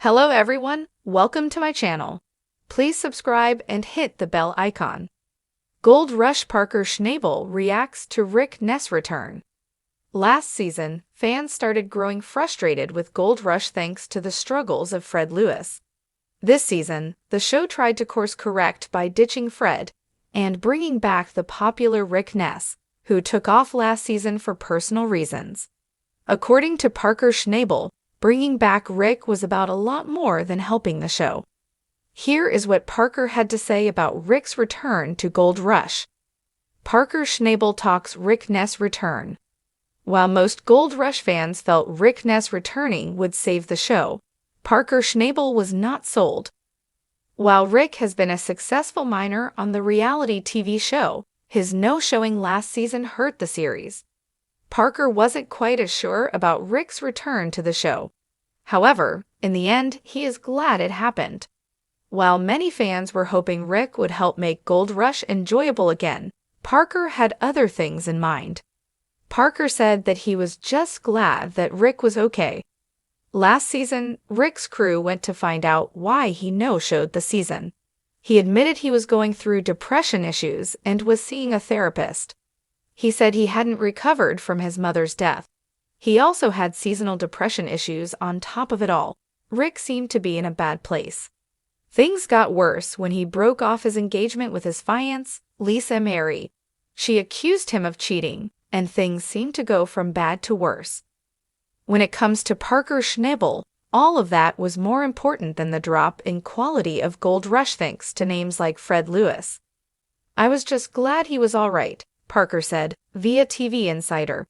Hello everyone, welcome to my channel. Please subscribe and hit the bell icon. Gold Rush Parker Schnabel reacts to Rick Ness return. Last season, fans started growing frustrated with Gold Rush thanks to the struggles of Fred Lewis. This season, the show tried to course correct by ditching Fred and bringing back the popular Rick Ness, who took off last season for personal reasons. According to Parker Schnabel, bringing back Rick was about a lot more than helping the show. Here is what Parker had to say about Rick's return to Gold Rush. Parker Schnabel talks Rick Ness return. While most Gold Rush fans felt Rick Ness returning would save the show, Parker Schnabel was not sold. While Rick has been a successful miner on the reality TV show, his no-showing last season hurt the series. Parker wasn't quite as sure about Rick's return to the show. However, in the end, he is glad it happened. While many fans were hoping Rick would help make Gold Rush enjoyable again, Parker had other things in mind. Parker said that he was just glad that Rick was okay. Last season, Rick's crew went to find out why he no-showed the season. He admitted he was going through depression issues and was seeing a therapist. He said he hadn't recovered from his mother's death. He also had seasonal depression issues on top of it all. Rick seemed to be in a bad place. Things got worse when he broke off his engagement with his fiancée, Lisa Mary. She accused him of cheating, and things seemed to go from bad to worse. When it comes to Parker Schnabel, all of that was more important than the drop in quality of Gold Rush thanks to names like Fred Lewis. "I was just glad he was all right," Parker said, via TV Insider.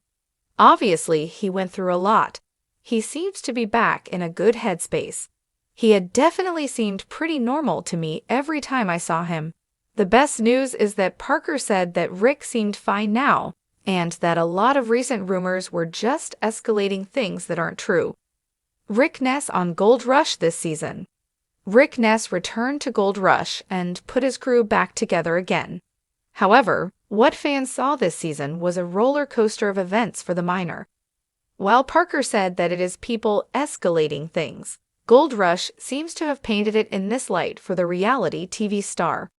Obviously, he went through a lot. He seems to be back in a good headspace. He had definitely seemed pretty normal to me every time I saw him. The best news is that Parker said that Rick seemed fine now, and that a lot of recent rumors were just escalating things that aren't true. Rick Ness on Gold Rush this season. Rick Ness returned to Gold Rush and put his crew back together again. However, what fans saw this season was a roller coaster of events for the miner. While Parker said that it is people escalating things, Gold Rush seems to have painted it in this light for the reality TV star.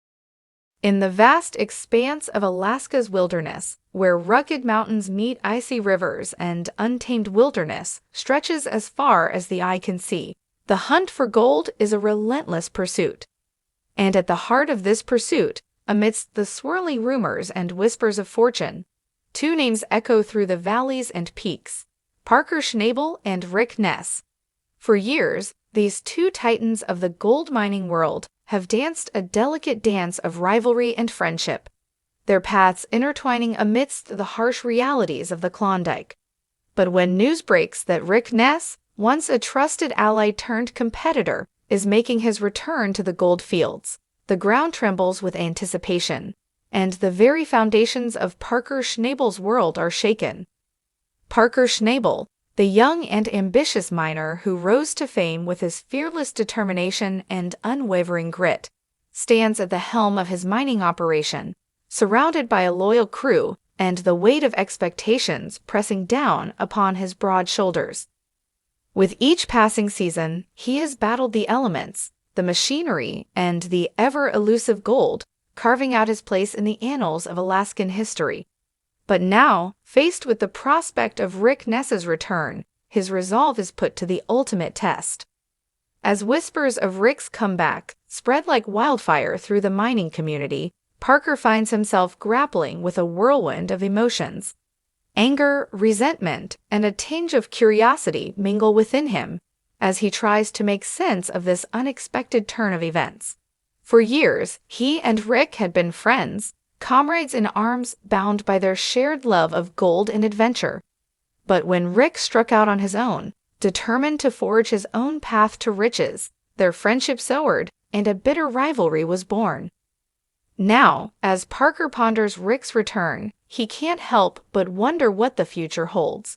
In the vast expanse of Alaska's wilderness, where rugged mountains meet icy rivers and untamed wilderness stretches as far as the eye can see, the hunt for gold is a relentless pursuit. And at the heart of this pursuit, amidst the swirling rumors and whispers of fortune, two names echo through the valleys and peaks: Parker Schnabel and Rick Ness. For years, these two titans of the gold mining world have danced a delicate dance of rivalry and friendship, their paths intertwining amidst the harsh realities of the Klondike. But when news breaks that Rick Ness, once a trusted ally turned competitor, is making his return to the gold fields, the ground trembles with anticipation, and the very foundations of Parker Schnabel's world are shaken. Parker Schnabel, the young and ambitious miner who rose to fame with his fearless determination and unwavering grit, stands at the helm of his mining operation, surrounded by a loyal crew and the weight of expectations pressing down upon his broad shoulders. With each passing season, he has battled the elements, the machinery, and the ever-elusive gold, carving out his place in the annals of Alaskan history. But now, faced with the prospect of Rick Ness's return, his resolve is put to the ultimate test. As whispers of Rick's comeback spread like wildfire through the mining community, Parker finds himself grappling with a whirlwind of emotions. Anger, resentment, and a tinge of curiosity mingle within him as he tries to make sense of this unexpected turn of events. For years, he and Rick had been friends, comrades in arms bound by their shared love of gold and adventure. But when Rick struck out on his own, determined to forge his own path to riches, their friendship soared and a bitter rivalry was born. Now, as Parker ponders Rick's return, he can't help but wonder what the future holds.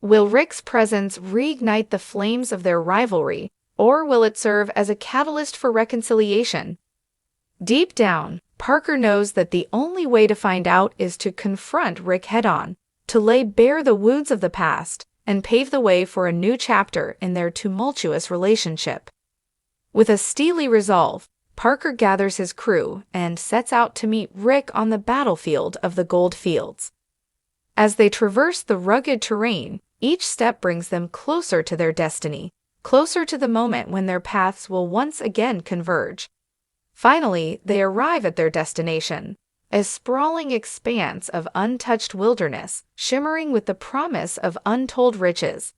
Will Rick's presence reignite the flames of their rivalry, or will it serve as a catalyst for reconciliation? Deep down, Parker knows that the only way to find out is to confront Rick head-on, to lay bare the wounds of the past, and pave the way for a new chapter in their tumultuous relationship. With a steely resolve, Parker gathers his crew and sets out to meet Rick on the battlefield of the gold fields. As they traverse the rugged terrain, each step brings them closer to their destiny, closer to the moment when their paths will once again converge. Finally, they arrive at their destination, a sprawling expanse of untouched wilderness, shimmering with the promise of untold riches.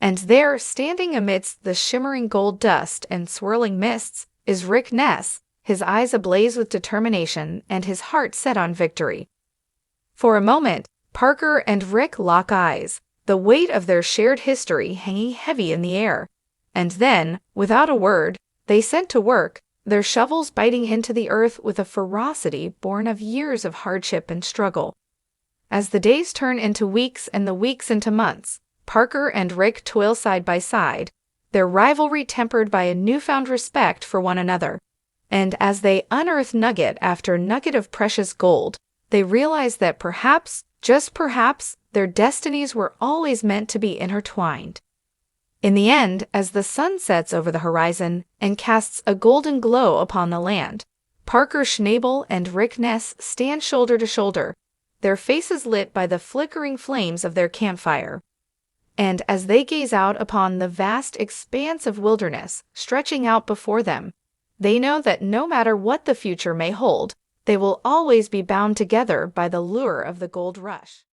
And there, standing amidst the shimmering gold dust and swirling mists, is Rick Ness, his eyes ablaze with determination and his heart set on victory. For a moment, Parker and Rick lock eyes, the weight of their shared history hanging heavy in the air. And then, without a word, they set to work, their shovels biting into the earth with a ferocity born of years of hardship and struggle. As the days turn into weeks and the weeks into months, Parker and Rick toil side by side, their rivalry tempered by a newfound respect for one another. And as they unearth nugget after nugget of precious gold, they realize that perhaps, just perhaps, their destinies were always meant to be intertwined. In the end, as the sun sets over the horizon and casts a golden glow upon the land, Parker Schnabel and Rick Ness stand shoulder to shoulder, their faces lit by the flickering flames of their campfire. And as they gaze out upon the vast expanse of wilderness stretching out before them, they know that no matter what the future may hold, they will always be bound together by the lure of the gold rush.